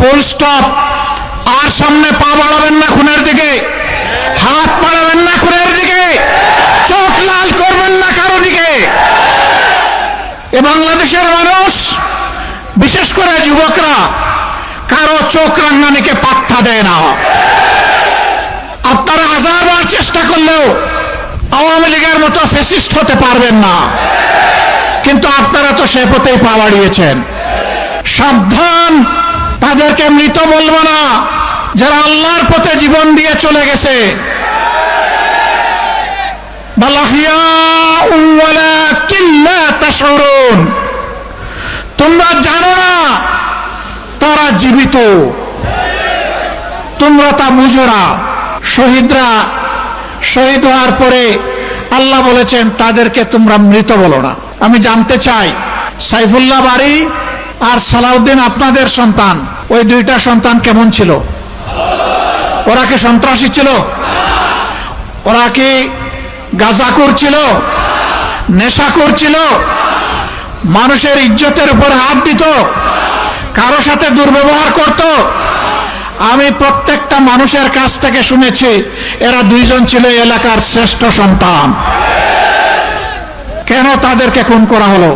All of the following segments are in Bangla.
Full stop. আর সামনে পা বাড়াবেন না খুনের দিকে, হাত বাড়াবেন না খুনের দিকে, চোখ লাল করবেন না কারো দিকে। এ বাংলাদেশের মানুষ, বিশেষ করে যুবকরা, কারো চোখ রাঙানিকে পাত্তা দেয় না। আপনারা হাজারবার চেষ্টা করলেও আওয়ামী লীগের মতো ফ্যাসিস্ট হতে পারবেন না, কিন্তু আপনারা তো সে পথেই পা বাড়িয়েছেন। সাবধান, তাদেরকে মৃত বলবো না যারা আল্লাহর পথে জীবন দিয়ে চলে গেছে। তোমরা জানো না তারা জীবিত, তোমরা তা বুঝো না। শহীদরা শহীদ হওয়ার পরে আল্লাহ বলেছেন তাদেরকে তোমরা মৃত বলো না। আমি জানতে চাই, সাইফুল্লাহ বারী আর সালাউদ্দিন আপনাদের সন্তান, ওই দুইটা সন্তান কেমন ছিল? ওরা কি সন্ত্রাসী ছিল? ওরা কি গাঁজাখোর ছিল? নেশাখোর ছিল? মানুষের ইজ্জতের উপর হাত দিত? কারো সাথে দুর্ব্যবহার করত? আমি প্রত্যেকটা মানুষের কাছ থেকে শুনেছি এরা দুইজন ছিল এলাকার শ্রেষ্ঠ সন্তান। কেন তাদেরকে খুন করা হলো?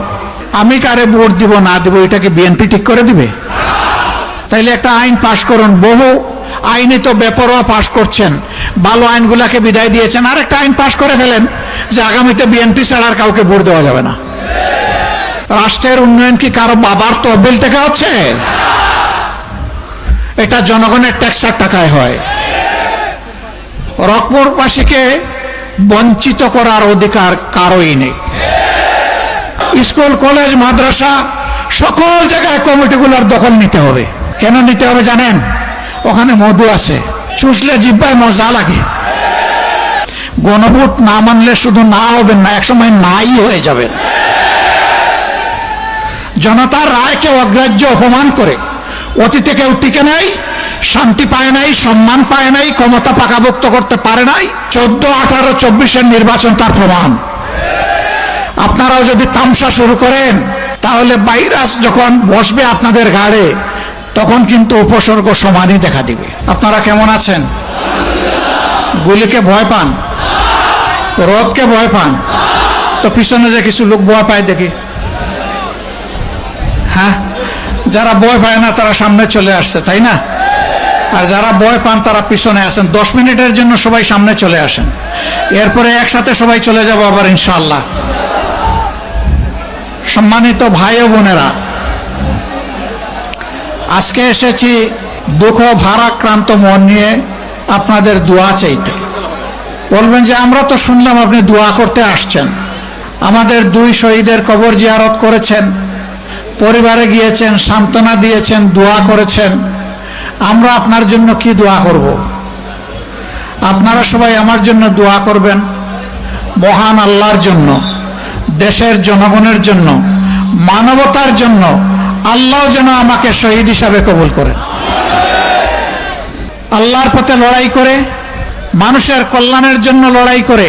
আমি কারে ভোট দিব না দিব এটা কি বিএনপি ঠিক করে দিবে? তাইলে একটা আইন পাশ করুন। বহু আইনই তো বেপরোয়া পাশ করছেন, ভালো আইনগুলাকে বিদায় দিয়েছেন। আর একটা আইন পাশ করে ফেলেন যে আগামীতে বিএনপি ছাড়া আর কাউকে ভোট দেওয়া যাবে না। রাষ্ট্রের উন্নয়ন কি কারো বাবার তহবিল থেকে হচ্ছে? এটা জনগণের ট্যাক্সের টাকায় হয়। রংপুরবাসীকে বঞ্চিত করার অধিকার কারোই নেই। স্কুল, কলেজ, মাদ্রাসা সকল জায়গায় কমিটিগুলোর দখল নিতে হবে। কেন নিতে হবে জানেন? ওখানে মধু আছে, চুষলে জিহ্বায় মজা লাগে। গণভোট না মানলে শুধু না হবেন না, একসময় নাই হয়ে যাবেন। জনতার রায়কে অগ্রাহ্য অপমান করে অতীতে কেউ টিকে নাই, শান্তি পায় নাই, সম্মান পায় নাই, ক্ষমতা পাকাভুক্ত করতে পারে নাই। 14, 18, 24-এর নির্বাচন তার প্রমাণ। আপনারাও যদি তামসা শুরু করেন তাহলে ভাইরাস যখন বসবে আপনাদের ঘাড়ে তখন কিন্তু উপসর্গ সমানই দেখা দিবে। আপনারা কেমন আছেন? গুলিকে ভয় পান? রোদকে ভয় পান? তো পিছনে যে কিছু লোক ভয় পায় দেখি। হ্যাঁ, যারা ভয় পায় না তারা সামনে চলে আসছে, তাই না? আর যারা ভয় পান তারা পিছনে আসেন। 10 মিনিটের জন্য সবাই সামনে চলে আসেন, এরপরে একসাথে সবাই চলে যাব আবার ইনশাআল্লাহ। সম্মানিত ভাই ও বোনেরা, আজকে এসেছি দুঃখ ভারাক্রান্ত মন নিয়ে আপনাদের দোয়া চাইতে। বলবেন যে আমরা তো শুনলাম আপনি দোয়া করতে আসছেন, আমাদের 2 শহীদের কবর জিয়ারত করেছেন, পরিবারে গিয়েছেন, সান্ত্বনা দিয়েছেন, দোয়া করেছেন, আমরা আপনার জন্য কি দোয়া করব? আপনারা সবাই আমার জন্য দোয়া করবেন, মহান আল্লাহর জন্য, দেশের জনগণের জন্য, মানবতার জন্য। আল্লাহ যেন আমাকে শহীদ হিসাবে কবুল করেন। আল্লাহর পথে লড়াই করে, মানুষের কল্যাণের জন্য লড়াই করে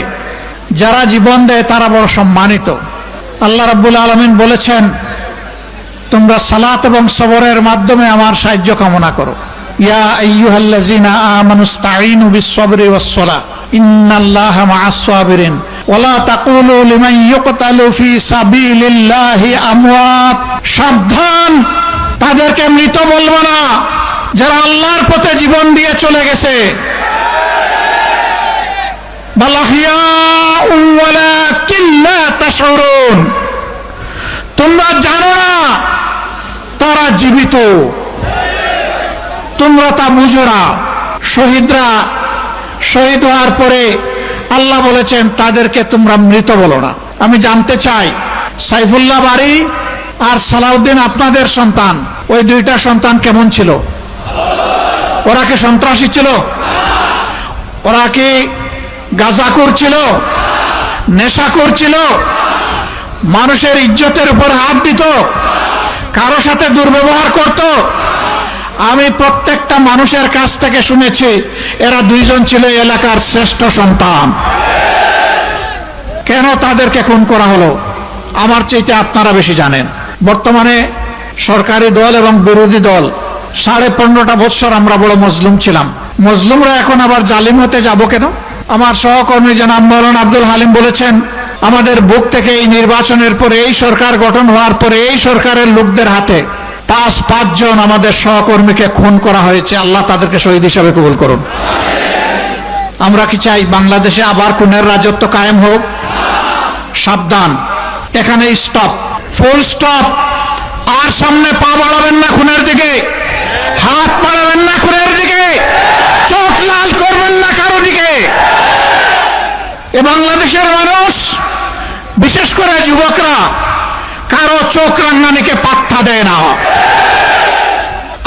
যারা জীবন দেয় তারা বড় সম্মানিত। আল্লাহ রাব্বুল আলামিন বলেছেন, তোমরা সালাত এবং সবরের মাধ্যমে আমার সাহায্য কামনা করো। ইয়া আইয়ুহাল্লাযিনা আমানুস্তাঈনু বিস-সাবরি ওয়াস-সালাহ ইন্নাল্লাহা মা'আস-সাবিরিন ওয়ালা তাকুলু লিমান ইউকতালু ফি সাবিলিল্লাহি আমওয়াত। সাবধান, তাদেরকে মৃত বলবো না যারা আল্লাহর পথে জীবন দিয়ে চলে গেছে। বাল আহইয়াউন ওয়ালাকিন লা তাশউরুন। তোমরা জানো না তারা জীবিত, তোমরা তা বুঝো না। শহীদরা শহীদ হওয়ার পরে আল্লাহ বলেছেন তাদেরকে তোমরা মৃত বলো না। আমি জানতে চাই, সাইফুল্লাহ বারী আর সালাউদ্দিন আপনাদের সন্তান, ওই দুইটা সন্তান কেমন ছিল? ওরা কি সন্ত্রাসী ছিল? ওরা কি গাঁজাখোর ছিল? নেশাখোর ছিল? মানুষের ইজ্জতের উপর হাত দিত? কারো সাথে দুর্ব্যবহার করত? আমি প্রত্যেকটা মানুষের কাছ থেকে শুনেছি এরা দুইজন ছিল এলাকার শ্রেষ্ঠ সন্তান। কেন তাদেরকে খুন করা হলো আমার চাইতে আপনারা বেশি জানেন। বর্তমানে সরকারি দল এবং বিরোধী দল 15.5 বছর আমরা বড় মজলুম ছিলাম। মজলুমরা এখন আবার জালিম হতে যাব কেন? আমার সহকর্মী জনাব মাওলানা আব্দুল হালিম বলেছেন, আমাদের বুক থেকে এই নির্বাচনের পরে, এই সরকার গঠন হওয়ার পরে, এই সরকারের লোকদের হাতে 5 জন আমাদের সহকর্মীকে খুন করা হয়েছে। আল্লাহ তাদেরকে শহীদ হিসাবে কবুল করুন। আমরা কি চাই বাংলাদেশে আবার খুনের রাজত্ব কায়েম হোক? সাবধান, এখানে স্টপ, ফুল স্টপ। আর সামনে পা বাড়াবেন না খুনের দিকে, হাত বাড়াবেন না খুনের দিকে, চোখ লাল করবেন না কারো দিকে। এ বাংলাদেশের মানুষ, বিশেষ করে যুবকরা, কারো চোখ রাঙানিকে পাত্তা দেয় না।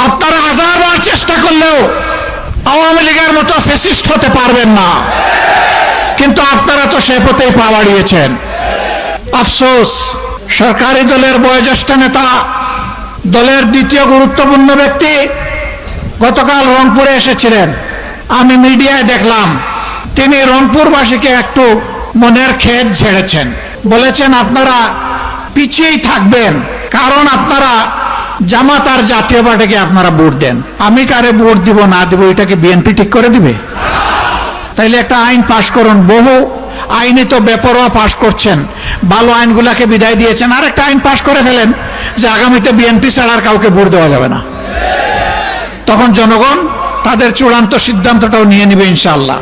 আপনারা 1000 বার চেষ্টা করলেও আওয়ামী লীগের মতো ফ্যাসিস্ট হতে পারবেন না, কিন্তু আপনারা তো সে পথেই পা বাড়িয়েছেন। আফসোস, সরকারি দলের বয়োজ্যেষ্ঠ নেতা, দলের দ্বিতীয় গুরুত্বপূর্ণ ব্যক্তি গতকাল রংপুরে এসেছিলেন। আমি মিডিয়ায় দেখলাম তিনি রংপুরবাসীকে একটু মনের খেদ ঝেড়েছেন। বলেছেন আপনারা পিছিয়েই থাকবেন, কারণ আপনারা জামাত আর জাতীয় পার্টিকে আপনারা ভোট দেন। আমি কারে ভোট দিব না দিব এটাকে বিএনপি ঠিক করে দিবে? তাইলে একটা আইন পাশ করুন। বহু আইনে তো বেপরোয়া পাশ করছেন, ভালো আইনগুলাকে বিদায় দিয়েছেন। আর একটা আইন পাশ করে ফেলেন যে আগামীতে বিএনপি ছাড়া আর কাউকে ভোট দেওয়া যাবে না। তখন জনগণ তাদের চূড়ান্ত সিদ্ধান্তটাও নিয়ে নেবে ইনশাআল্লাহ।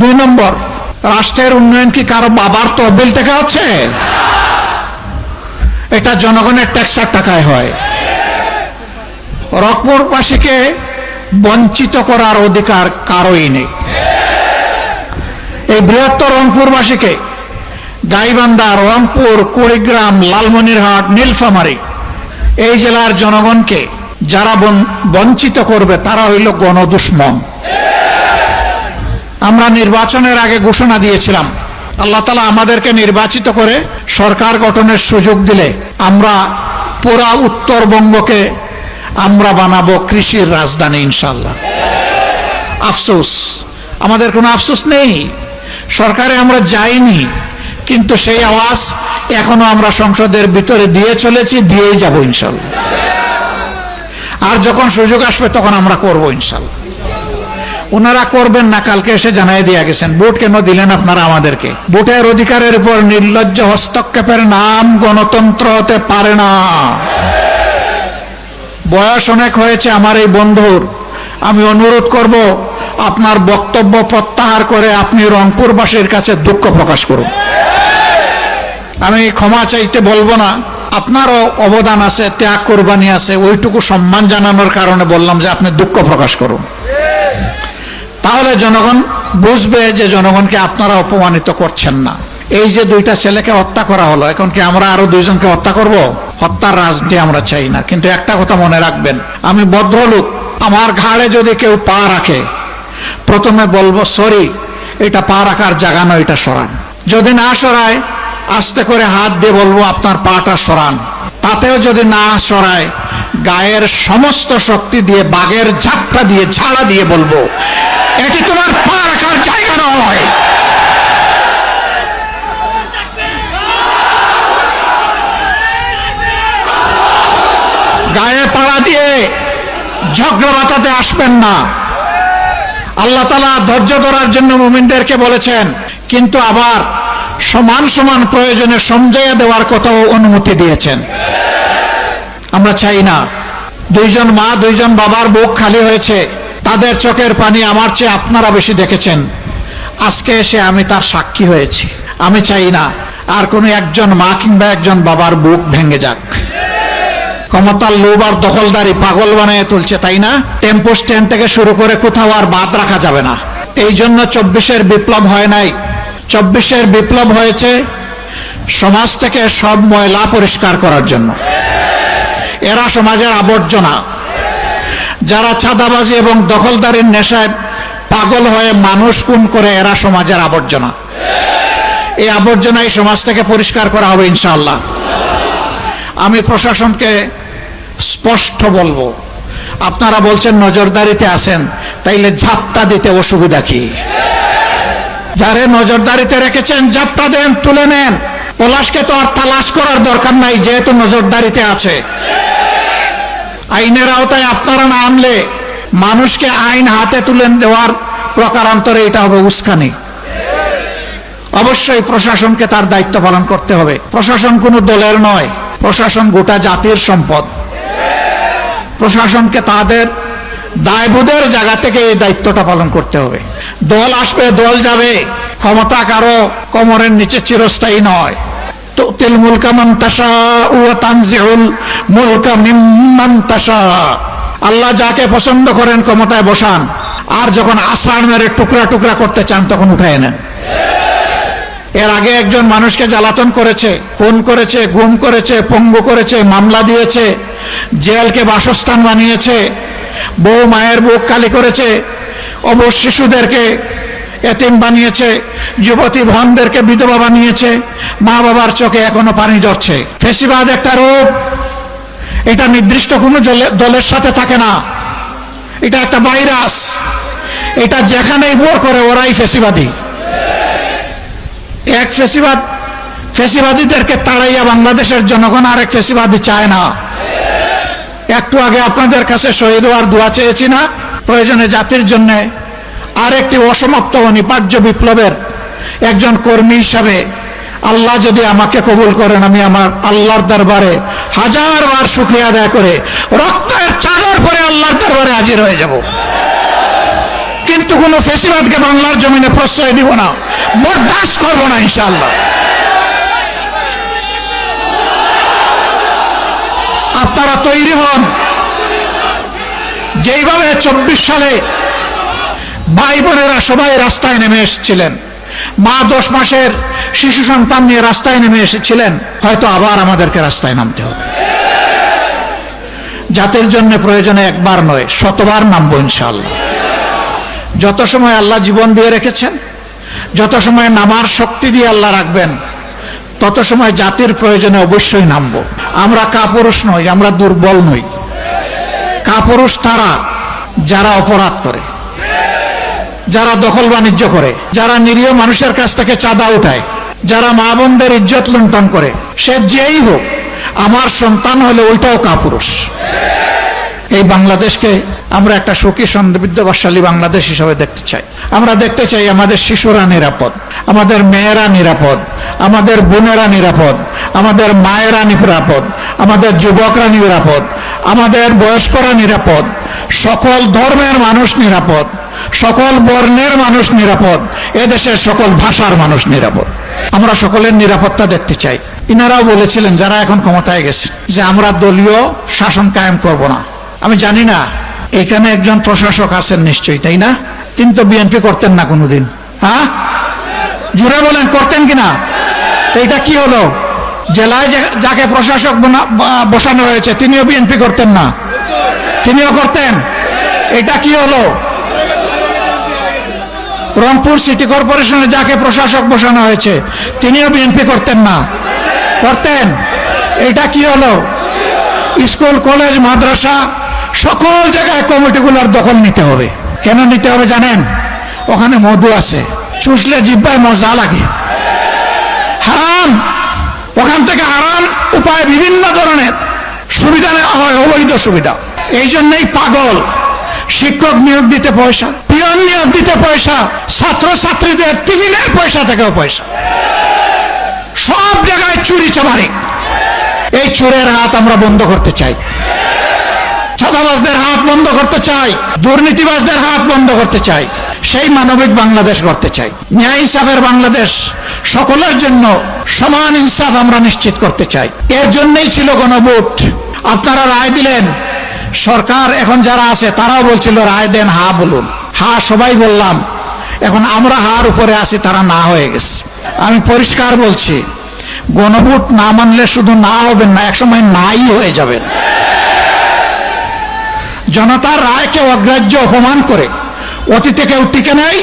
2 নম্বর, রাষ্ট্রের উন্নয়ন কি কারো বাবার তহবিল থেকে হচ্ছে? এটা জনগণের ট্যাক্সের টাকায় হয়। রংপুরবাসীকে বঞ্চিত করার অধিকার কারোই নেই। এই বৃহত্তর রংপুরবাসীকে, গাইবান্ধা, রংপুর, কুড়িগ্রাম, লালমনিরহাট, নীলফামারী, এই জেলার জনগণকে যারা বঞ্চিত করবে তারা হইল গণদুশমন। আমরা নির্বাচনের আগে ঘোষণা দিয়েছিলাম, আল্লাহ তাআলা আমাদেরকে নির্বাচিত করে সরকার গঠনের সুযোগ দিলে আমরা পুরা উত্তরবঙ্গকে আমরা বানাবো কৃষির রাজধানী ইনশাআল্লাহ। আফসোস, আমাদের কোনো আফসোস নেই, সরকারে আমরা যাইনি, কিন্তু সেই আওয়াজ এখনো আমরা সংসদের ভিতরে দিয়ে চলেছি, দিয়েই যাব ইনশাআল্লাহ। আর যখন সুযোগ আসবে তখন আমরা করব ইনশাআল্লাহ। ওনারা করবেন না, কালকে এসে জানাই দিয়ে গেছেন। ভোট কেন দিলেন আপনারা আমাদেরকে? ভোটের অধিকারের উপর নির্লজ্জ হস্তক্ষেপের নাম গণতন্ত্র হতে পারে না। বয়স অনেক হয়েছে আমার এই বন্ধুর, আমি অনুরোধ করব আপনার বক্তব্য প্রত্যাহার করে আপনি রংপুরবাসীর কাছে দুঃখ প্রকাশ করুন। আমি ক্ষমা চাইতে বলবো না, আপনারও অবদান আছে, ত্যাগ কোরবানি আছে, ওইটুকু সম্মান জানানোর কারণে বললাম যে আপনি দুঃখ প্রকাশ করুন। তাহলে জনগণ বুঝবে যে জনগণকে আপনারা অপমানিত করছেন না। এই যে 2টা ছেলেকে হত্যা করা হলো, এখন কি আমরা আরো 2 জনকে হত্যা করব? হত্যার রাজনীতি আমরা চাই না। কিন্তু একটা কথা মনে রাখবেন, আমি ভদ্রলোক, আমার ঘাড়ে যদি কেউ পা রাখে, প্রথমে বলবো সরি, এটা পা রাখার জায়গা নয়, এটা সরান। যদি না সরায়, আস্তে করে হাত দিয়ে বলবো আপনার পাটা সরান। তাতেও যদি না সরায়, গায়ের সমস্ত শক্তি দিয়ে, বাঘের ঝাপটা দিয়ে, ঝাড়া দিয়ে বলবো এটি তোমার পা রাখার জায়গা নয়। গায়ে পাড়া দিয়ে ঝগড়া বাঁধাতে আসবেন না। আল্লাহ তাআলা ধৈর্য ধরার জন্য মুমিনদেরকে বলেছেন, কিন্তু আবার সমান সমান প্রয়োজনে সমঝাইয়া দেওয়ার কথাও অনুমতি দিয়েছেন। আমরা চাই না 2 জন মা, 2 জন বাবার বুক খালি হয়েছে, তাদের চোখের পানি আমার চেয়ে আপনারা বেশি দেখেছেন। আজকে এসে আমি তার সাক্ষী হয়েছি। আমি চাই না আর কোনো একজন মা কিংবা একজন বাবার বুক ভেঙে যাক। ক্ষমতার লোভ আর দখলদারি পাগল বানিয়ে তুলছে, তাই না? টেম্পো স্ট্যান্ড থেকে শুরু করে কোথাও আর বাদ রাখা যাবে না। এই জন্য 24-এর বিপ্লব হয় নাই। 24-এর বিপ্লব হয়েছে সমাজ থেকে সব ময়লা পরিষ্কার করার জন্য। এরা সমাজের আবর্জনা। যারা চাঁদাবাজি এবং দখলদারির নেশায় পাগল হয়ে মানুষ খুন করে, এরা সমাজের আবর্জনা। এই আবর্জনা এই সমাজ থেকে পরিষ্কার করা হবে ইনশাআল্লাহ। আমি প্রশাসনকে স্পষ্ট বলবো, আপনারা বলছেন নজরদারিতে আছেন, তাইলে ঝাপটা দিতে অসুবিধা কি? যারে নজরদারিতে রেখেছেন ঝাপটা দেন, তুলে নেন। পলাশকে তো আর তালাশ করার দরকার নাই, যেহেতু নজরদারিতে আছে। আইনের আওতায় আপনারা না আনলে মানুষকে আইন হাতে তুলে দেওয়ার প্রকারান্তরে এটা হবে উস্কানি। অবশ্যই প্রশাসনকে তার দায়িত্ব পালন করতে হবে। প্রশাসন কোনো দলের নয়, প্রশাসন গোটা জাতির সম্পদ। প্রশাসনকে তাদের দায়বোধের জায়গা থেকে এই দায়িত্বটা পালন করতে হবে। দল আসবে, দল যাবে, ক্ষমতা কারো কোমরের নিচে চিরস্থায়ী নয়। তুতিল মুলকা মান তাশাউ ওয়া তানজিউল মুলকা মিম্মান তাশা। আল্লাহ যাকে পছন্দ করেন ক্ষমতায় বসান, আর যখন আছাড় মেরে টুকরা টুকরা করতে চান তখন উঠায় নেন। এর আগে একজন মানুষকে জ্বালাতন করেছে, খুন করেছে, গুম করেছে, পঙ্গু করেছে, মামলা দিয়েছে, জেলকে বাসস্থান বানিয়েছে, বউ মায়ের বুক খালি করেছে, অবশ শিশুদেরকে এতিম বানিয়েছে, যুবতী বোনদেরকে বিধবা বানিয়েছে, মা বাবার চোখে এখনো পানি ঝরছে। ফ্যাসিবাদ একটা রূপ, এটা নির্দিষ্ট কোনো দলের সাথে থাকে না, এটা একটা ভাইরাস। এটা যেখানেই ভর করে ওরাই ফ্যাসিবাদী। এক ফ্যাসিবাদীদেরকে তাড়াইয়া বাংলাদেশের জনগণ আরেক ফ্যাসিবাদী চায় না। একটু আগে আপনাদের কাছে শহীদ হওয়ার দোয়া চেয়েছি না? প্রয়োজনে জাতির জন্য আরেকটি অসমাপ্ত অনিবার্য বিপ্লবের একজন কর্মী হিসাবে আল্লাহ যদি আমাকে কবুল করেন, আমি আমার আল্লাহর দরবারে হাজারবার শুকরিয়া আদায় করে রক্তের চাদর পরে আল্লাহর দরবারে হাজির হয়ে যাব। কিন্তু কোন ফ্যাসিবাদকে বাংলার জমিনে প্রশ্রয় দিব না, বরদাস্ত করব না ইনশাআল্লাহ। আপনারা তৈরি হন। যেইভাবে 24 সালে ভাই বোনেরা সবাই রাস্তায় নেমে এসেছিলেন, মা 10 মাসের শিশু সন্তান নিয়ে রাস্তায় নেমে এসেছিলেন, হয়তো আবার আমাদেরকে রাস্তায় নামতে হবে। জাতির জন্য প্রয়োজনে একবার নয়, শতবার নামবো ইনশাআল্লাহ। যত সময় আল্লাহ জীবন দিয়ে রেখেছেন, যত সময় নামার শক্তি দিয়ে আল্লাহ রাখবেন, তত সময় জাতির প্রয়োজনে অবশ্যই নামবো। আমরা কাপুরুষ নই, আমরা দুর্বল নই। কাপুরুষ তারা যারা অপরাধ করে, যারা দখল বাণিজ্য করে, যারা নিরীহ মানুষের কাছ থেকে চাঁদা উঠায়, যারা মা বোনদের ইজ্জত লুণ্ঠন করে। সে যেই হোক, আমার সন্তান হলে ওইটাও কাপুরুষ। এই বাংলাদেশকে আমরা একটা সুখী সমৃদ্ধশালী বাংলাদেশ হিসেবে দেখতে চাই। আমরা দেখতে চাই আমাদের শিশুরা নিরাপদ, আমাদের মেয়েরা নিরাপদ, আমাদের বোনেরা নিরাপদ, আমাদের মায়েরা নিরাপদ, আমাদের যুবকরা নিরাপদ, আমাদের বয়স্করা নিরাপদ, সকল ধর্মের মানুষ নিরাপদ, সকল বর্ণের মানুষ নিরাপদ, এদেশের সকল ভাষার মানুষ নিরাপদ। আমরা সকলের নিরাপত্তা দেখতে চাই। ইনারাও বলেছিলেন যারা এখন ক্ষমতায় গেছে যে আমরা দলীয় শাসন কায়েম করব না। আমি জানি না এখানে একজন প্রশাসক আছেন নিশ্চয়ই, তাই না? তিনি তো বিএনপি করতেন না কোনোদিন। হ্যাঁ, জুড়ে বলেন করতেন কিনা? এইটা কি হলো? জেলায় যাকে প্রশাসক বসানো হয়েছে তিনিও বিএনপি করতেন না? তিনিও করতেন। এটা কি হলো? রংপুর সিটি কর্পোরেশনে যাকে প্রশাসক বসানো হয়েছে তিনিও বিএনপি করতেন না? করতেন। এটা কি হলো? স্কুল কলেজ মাদ্রাসা সকল জায়গায় কমিটিগুলোর দখল নিতে হবে। কেন নিতে হবে জানেন? ওখানে মধু আছে, চুষলে জিহ্বায় মজা লাগে। হারাম, ওখান থেকে হারাম উপায় বিভিন্ন ধরনের সুবিধা নেওয়া হয়, অবৈধ সুবিধা। এই জন্যই পাগল। শিক্ষক নিয়োগ দিতে পয়সা, পিয়ন নিয়োগ দিতে পয়সা, ছাত্র ছাত্রীদের টিফিনের পয়সা থেকেও পয়সা, সব জায়গায় চুরি চামারি। এই চোরের হাত আমরা বন্ধ করতে চাই, চাঁদাবাজদের হাত বন্ধ করতে চাই, দুর্নীতিবাজদের হাত বন্ধ করতে চাই, সেই মানবিক বাংলাদেশ গড়তে চাই। ন্যায় ইনসাফের বাংলাদেশ, সকলের জন্য সমান ইনসাফ আমরা নিশ্চিত করতে চাই। এর জন্যই ছিল গণভোট। আপনারা রায় দিলেন, সরকার এখন যারা আছে তারাও বলছিল রায় দেন, হা বলুন। হা সবাই বললাম, এখন আমরা হার উপরে আছি, তারা না হয়ে গেছে। আমি পরিষ্কার বলছি, গণভোট না মানলে শুধু না হবেন না, একসময় নাই হয়ে যাবেন। জনতার রায়কে অগ্রাহ্য অপমান করে অতীতে কেউ টিকে নাই,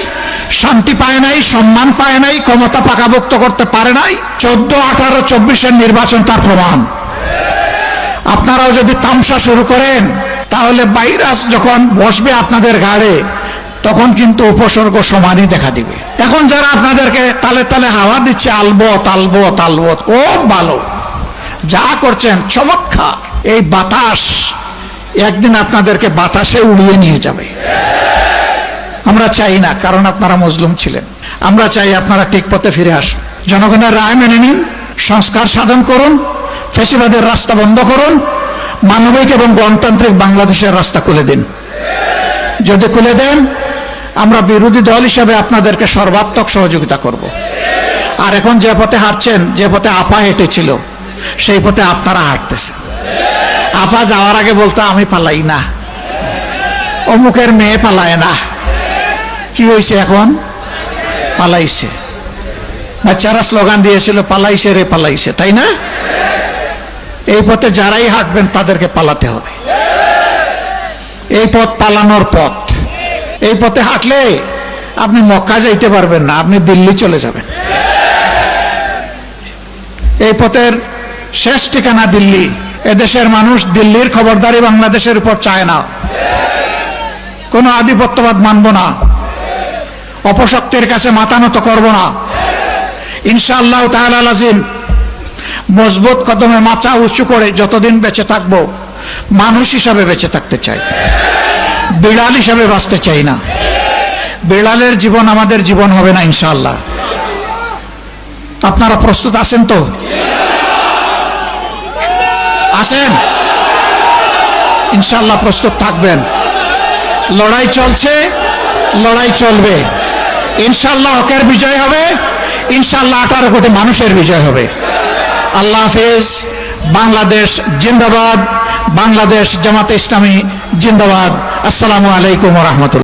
শান্তি পায় নাই, সম্মান পায় নাই, ক্ষমতা পাকাভুক্ত করতে পারে নাই। 14, 18, 24-এর নির্বাচন তার প্রমাণ। আপনারাও যদি তামসা শুরু করেন তাহলে ভাইরাস যখন বসবে আপনাদের ঘাড়ে তখন কিন্তু উপসর্গ সমানই দেখা দিবে। এখন যারা আপনাদেরকে তালে তালে হাওয়া দিচ্ছে, আলবত আলবত আলবত, খুব ভালো, যা করছেন চমৎকার। এই বাতাস, একদিন আপনাদেরকে বাতাসে উড়িয়ে নিয়ে যাবে। আমরা চাই না, কারণ আপনারা মজলুম ছিলেন। আমরা চাই আপনারা ঠিক পথে ফিরে আসুন, জনগণের রায় মেনে নিন, সংস্কার সাধন করুন, ফ্যাসিবাদের রাস্তা বন্ধ করুন, মানবিক এবং গণতান্ত্রিক বাংলাদেশের রাস্তা খুলে দিন। যদি খুলে দেন, আমরা বিরোধী দল হিসেবে আপনাদেরকে সর্বাত্মক সহযোগিতা করব। আর এখন যে পথে হাঁটছেন, যে পথে আপা হেঁটেছিল, সেই পথে আপনারা হাঁটতেছেন। আপা যাওয়ার আগে বলতো আমি পালাই না, অমুকের মেয়ে পালায় না। কি হয়েছে এখন? পালাইছে। বাচ্চারা স্লোগান দিয়েছিল পালাইছে রে পালাইছে, তাই না? এই পথে যারাই হাঁটবেন তাদেরকে পালাতে হবে। এই পথ পালানোর পথ। এই পথে হাঁটলে আপনি মক্কা যাইতে পারবেন না, আপনি দিল্লি চলে যাবেন। এই পথের শেষ ঠিকানা দিল্লি। এদেশের মানুষ দিল্লির খবরদারি বাংলাদেশের উপর চায় না। কোনো আধিপত্যবাদ মানব না, অপশক্তির কাছে মাথা নত করব না। ইনশাআল্লাহ তাআলা আজিম মজবুত কদমে মাথা উঁচু করে যতদিন বেঁচে থাকবো, মানুষ হিসাবে বেঁচে থাকতে চাই, বিড়াল হিসাবে বাঁচতে চাই না। বিড়ালের জীবন আমাদের জীবন হবে না ইনশাআল্লাহ। আপনারা প্রস্তুত আছেন তো? আছেন? ইনশাআল্লাহ প্রস্তুত থাকবেন। লড়াই চলছে, লড়াই চলবে। ইনশাআল্লাহ হকের বিজয় হবে, ইনশাআল্লাহ 18 কোটি মানুষের বিজয় হবে। আল্লাহ হাফেজ। বাংলাদেশ জিন্দাবাদ, বাংলাদেশ জামাতে ইসলামী জিন্দাবাদ। আসসালামু আলাইকুম ওয়া রাহমাতুল্লাহ।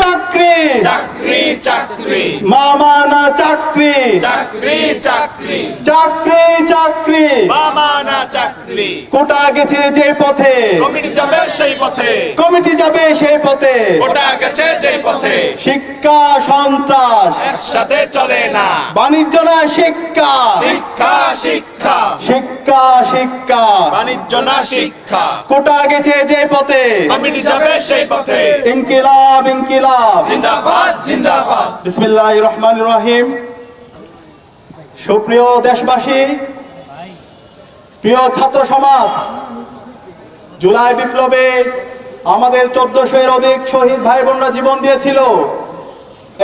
চাকরি চাকরি চাকরি মামা না চাকরি চাকরি চাকরি চাকরি চাকরি মামা না চাকরি কোটা গেছে যে পথে, কমিটি যাবে সেই পথে, কমিটি যাবে সেই পথে। ওটা গেছে যেই পথে, শিক্ষা সন্ত্রাস সাথে চলে না। বাণিজ্য না শিক্ষা, শিক্ষা শিক্ষা শিক্ষা শিক্ষা বাণিজ্য না শিক্ষা, কোটা গেছে যে পথে। কমিটি যাবে সেই পথে। ইনকিলাব ইনকিলাব। জিন্দাবাদ জিন্দাবাদ। বিসমিল্লাহির রহমানির রহিম। সুপ্রিয় দেশবাসী, প্রিয় ছাত্র সমাজ, জুলাই বিপ্লবে আমাদের 1400-এর অধিক শহীদ ভাই বোনরা জীবন দিয়েছিল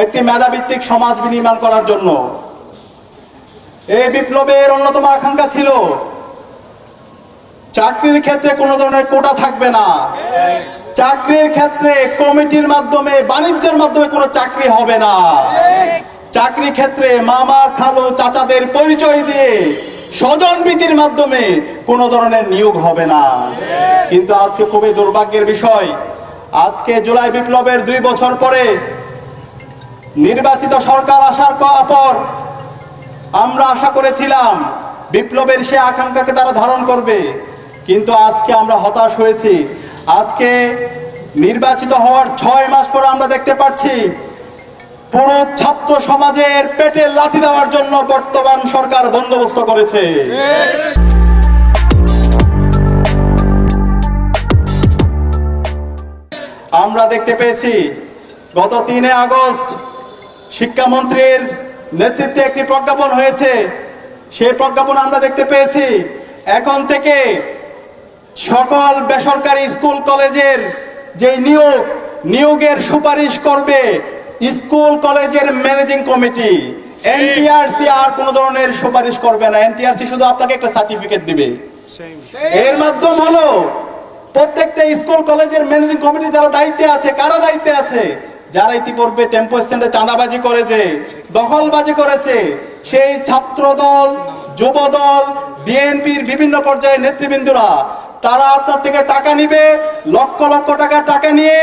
একটি মেধাভিত্তিক সমাজ বিনির্মাণ করার জন্য। এই বিপ্লবের অন্যতম আকাঙ্ক্ষা ছিল চাকরির ক্ষেত্রে কোনো ধরনের কোটা থাকবে না, চাকরির ক্ষেত্রে কমিটির মাধ্যমে, বাণিজ্যের মাধ্যমে কোনো চাকরি হবে না, চাকরি ক্ষেত্রে মামা খালু চাচাদের পরিচয় দিয়ে স্বজনপ্রীতির মাধ্যমে কোনো ধরনের নিয়োগ হবে না। কিন্তু আজকে খুবই দুর্ভাগ্যের বিষয়, আজকে জুলাই বিপ্লবের 2 বছর পরে নির্বাচিত সরকার আসার পর আমরা আশা করেছিলাম বিপ্লবের সে আকাঙ্ক্ষাকে তারা ধারণ করবে, কিন্তু আজকে আমরা হতাশ হয়েছি। আজকে নির্বাচিত হওয়ার 6 মাস পরে আমরা দেখতে পাচ্ছি পুরো ছাত্র সমাজের পেটে লাথি দেওয়ার জন্য বর্তমান সরকার বন্দোবস্ত করেছে। আমরা দেখতে পেয়েছি গত 3 আগস্ট শিক্ষামন্ত্রীর নেতৃত্বে একটি প্রজ্ঞাপন হয়েছে। সেই প্রজ্ঞাপন আমরা দেখতে পেয়েছি এখন থেকে সকল বেসরকারি স্কুল কলেজের যে নিয়োগের সুপারিশ করবে স্কুল কলেজের ম্যানেজিং কমিটি। এনটিআরসি আর কোন ধরনের সুপারিশ করবে না। এনটিআরসি শুধু আপনাকে একটা সার্টিফিকেট দিবে। এর মাধ্যম হলো প্রত্যেকটা স্কুল কলেজের ম্যানেজিং কমিটি যারা দায়িত্বে আছে, কারা দায়িত্বে আছে? যারা ইতিপূর্বে টেম্পো স্ট্যান্ডে চাঁদাবাজি করেছে, দখলবাজি করেছে, সেই ছাত্র দল, যুব দল, বিএনপির বিভিন্ন পর্যায়ের নেতৃবৃন্দরা তারা আপনার থেকে টাকা নিবে, লক্ষ লক্ষ টাকা নিয়ে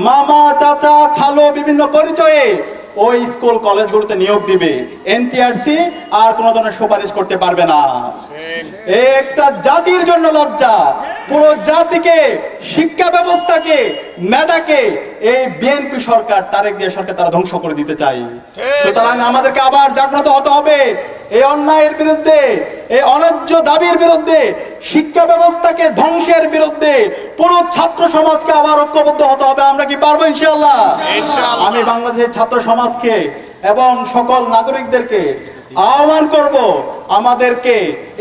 মামা চাচা খালো বিভিন্ন পরিচয়ে ওই স্কুল কলেজগুলোতে নিয়োগ দিবে। এনটিআরসি আর কোনো ধরনের সুপারিশ করতে পারবে না। একটা জাতির জন্য লজ্জা, পুরো জাতিকে, শিক্ষা ব্যবস্থাকে, মেধাকে এই বিএনপি সরকার, তারেক জিয়া সরকার তারা ধ্বংস করে দিতে চায়। সুতরাং আমাদেরকে আবার জাগ্রত হতে হবে এই অন্যায়ের বিরুদ্ধে, এই অন্যায্য দাবির বিরুদ্ধে, শিক্ষা ব্যবস্থাকে ধ্বংসের বিরুদ্ধে পুরো ছাত্র সমাজকে আবার ঐক্যবদ্ধ হতে হবে। আমরা কি পারবো? ইনশাআল্লাহ। আমি বাংলাদেশের ছাত্র সমাজকে এবং সকল নাগরিকদেরকে আহ্বান করব, আমাদেরকে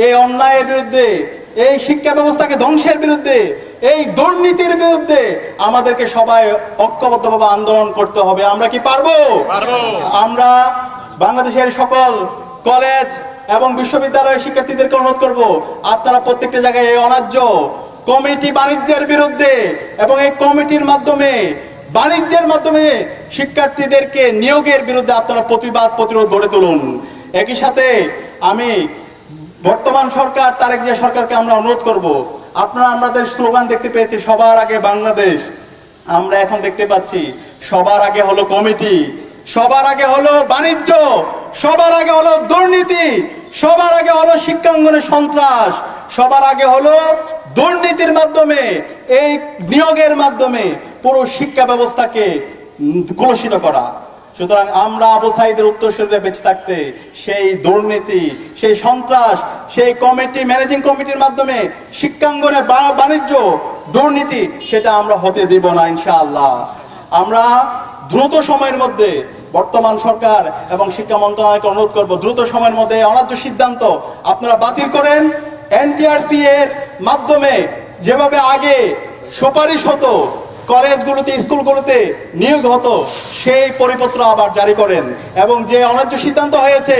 এই অন্যায়ের বিরুদ্ধে, এই শিক্ষা ব্যবস্থাকে ধ্বংসের বিরুদ্ধে এই দুর্নীতির বিরুদ্ধে আমাদেরকে সবাই ঐক্যবদ্ধভাবে আন্দোলন করতে হবে। আমরা কি পারবো? আমরা বাংলাদেশের সকল কলেজ এবং বিশ্ববিদ্যালয়ের শিক্ষার্থীদেরকে অনুরোধ করব, আপনারা প্রত্যেকটা জায়গায় এই অন্যায্য কমিটি বাণিজ্যের বিরুদ্ধে এবং এই কমিটির মাধ্যমে বাণিজ্যের মাধ্যমে শিক্ষার্থীদেরকে নিয়োগের বিরুদ্ধে আপনারা প্রতিরোধ গড়ে তুলুন। একই সাথে আমি বর্তমান সরকার তারেক জিয়া সরকারকে আমরা অনুরোধ করব, আপনারা আমাদের স্লোগান দেখতে পেয়েছি সবার আগে বাংলাদেশ, আমরা এখন দেখতে পাচ্ছি সবার আগে হলো কমিটি, সবার আগে হলো বাণিজ্য, সবার আগে হলো দুর্নীতি, সবার আগে হলো শিক্ষাঙ্গনে সন্ত্রাস, সবার আগে হলো দুর্নীতির মাধ্যমে এই নিয়োগের মাধ্যমে পুরো শিক্ষা ব্যবস্থাকে কলুষিত করা। সুতরাং আমরা আবু সাঈদের উত্তরসূরিরা বেঁচে থাকতে সেই দুর্নীতি, সেই সন্ত্রাস, সেই কমিটি ম্যানেজিং কমিটির মাধ্যমে শিক্ষাঙ্গনে বাণিজ্য দুর্নীতি সেটা আমরা হতে দিব না ইনশাআল্লাহ। আমরা দ্রুত সময়ের মধ্যে বর্তমান সরকার এবং শিক্ষা মন্ত্রণালয়কে অনুরোধ করব, দ্রুত সময়ের মধ্যে অন্যায্য সিদ্ধান্ত আপনারা বাতিল করেন। এনটিআরসি এর মাধ্যমে যেভাবে আগে সুপারিশ হতো, কলেজগুলোতে স্কুলগুলোতে নিয়োগ হতো, সেই পরিপত্র আবার জারি করেন এবং যে অন্যায্য সিদ্ধান্ত হয়েছে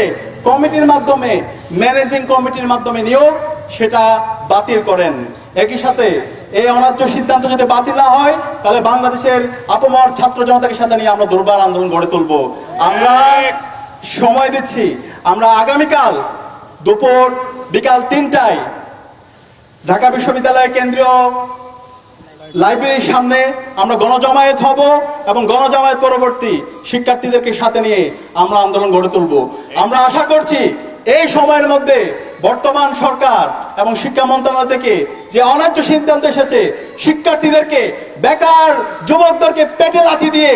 কমিটির মাধ্যমে ম্যানেজিং কমিটির মাধ্যমে নিয়োগ সেটা বাতিল করেন। একই সাথে এই অন্যায্য সিদ্ধান্ত যদি বাতিল না হয় তাহলে বাংলাদেশের আপমর ছাত্র জনতাকে সাথে নিয়ে আমরা দুর্বার আন্দোলন গড়ে তুলব। আমরা সময় দিচ্ছি, আমরা আগামীকাল দুপুর বিকাল 3টায় ঢাকা বিশ্ববিদ্যালয়ের কেন্দ্রীয় লাইব্রেরির সামনে আমরা গণজমায়েত হব এবং গণজমায়েত পরবর্তী শিক্ষার্থীদেরকে সাথে নিয়ে আমরা আন্দোলন গড়ে তুলব। আমরা আশা করছি এই সময়ের মধ্যে বর্তমান সরকার এবং শিক্ষা মন্ত্রণালয় থেকে যে অন্যায্য সিদ্ধান্ত এসেছে, শিক্ষার্থীদেরকে বেকার যুবকদেরকে পেটে লাথি দিয়ে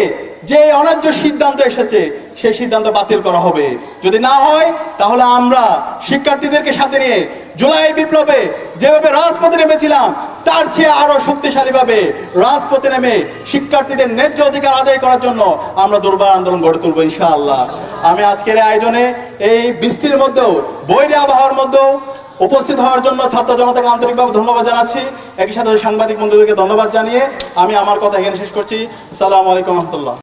যে অন্যায্য সিদ্ধান্ত এসেছে সেই সিদ্ধান্ত বাতিল করা হবে। যদি না হয় তাহলে আমরা শিক্ষার্থীদেরকে সাথে নিয়ে জুলাই বিপ্লবে যেভাবে রাজপথে নেমেছিলাম তার চেয়ে আরো শক্তিশালী ভাবে রাজপথে নেমে শিক্ষার্থীদের ন্যায্য অধিকার আদায় করার জন্য আমরা দুর্বার আন্দোলন গড়ে তুলবো ইনশাআল্লাহ। আমি আজকের আয়োজনে এই বৃষ্টির মধ্যেও বৈরী আবহাওয়ার মধ্যেও উপস্থিত হওয়ার জন্য ছাত্র জনতাকে আন্তরিকভাবে ধন্যবাদ জানাচ্ছি। একই সাথে সাংবাদিক বন্ধুদেরকে ধন্যবাদ জানিয়ে আমি আমার কথা এখানে শেষ করছি। আসসালামু আলাইকুম রহমতুল্লাহ।